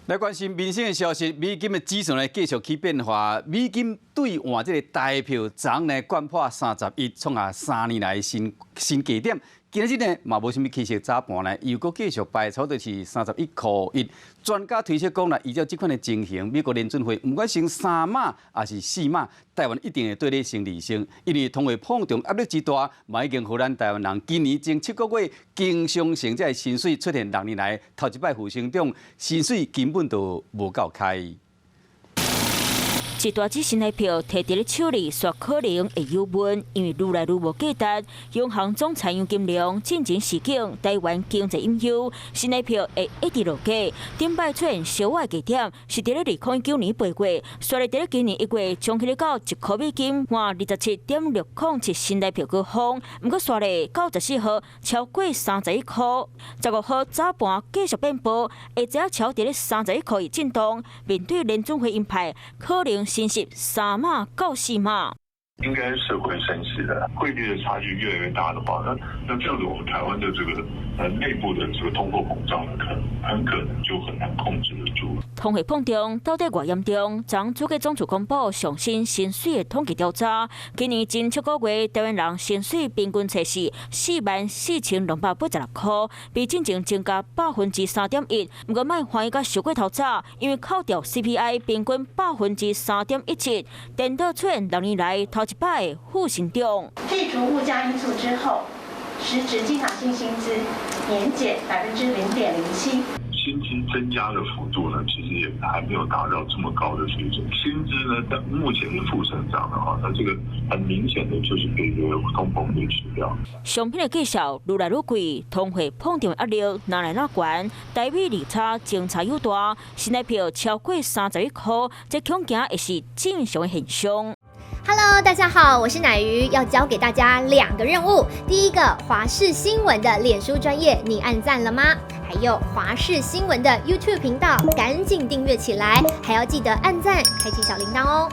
来关心民生的消息，美金的指数呢继续起变化，美金兑换这个台票昨呢掼破31，创下3年来的新低点。今日呢嘛无啥物气势，早盘呢又搁继续摆超就是31.1。专家推测讲啦，依照这款的情形，美国联准会不管升3码还是4码，台湾一定会对你升利息，因为通货膨胀压力之大，嘛已经互咱台湾人今年前7个月经常性这薪水出现6年来头一摆负成长，薪水根本就无够开。一大支新台票摕伫咧手里，煞可能会有问，因为愈来愈无价值。央行总裁杨金龙进前示警，台湾经济隐忧，新台票会一直落价。顶摆出现小外价点，是伫咧2019年8月，煞咧伫咧今年1月，冲起咧到1块美金换27.607新台票去封，毋过煞咧到14号超过31块，15号早盘继续变薄，下早超伫咧31块以震动。面对联准会鹰派，可能升息3码到4码。应该是会升息的，汇率的差距越来越大的话，那这样子我们台湾的这个内部的这个通货膨胀呢，很可能就很难控制得住。通货膨胀到底偌严重？昨主计总处公布上新薪水的统计调查，今年前7个月台湾人薪水平均测是44286块，比进前增加3.1%。不过卖欢喜甲收过头早，因为扣掉 CPI 平均3.17%，电脑出现6年来头一摆负成长。剔除物价因素之后，实质经常性薪资年减0.07%。薪资增加的幅度呢，其实也还没有达到这么高的水准。薪资呢，目前是负成长的哈，那这个很明显的就是被这个通膨给吃掉。商品的价销愈来愈贵，通货膨胀压力哪来哪悬，台美利差争差又大，新台票超过31块，这恐惊也是正常的现象。Hello， 大家好，我是乃瑜，要教给大家2个任务。第一个，华视新闻的脸书专页，你按赞了吗？还有华视新闻的 YouTube 频道，赶紧订阅起来，还要记得按赞，开启小铃铛哦。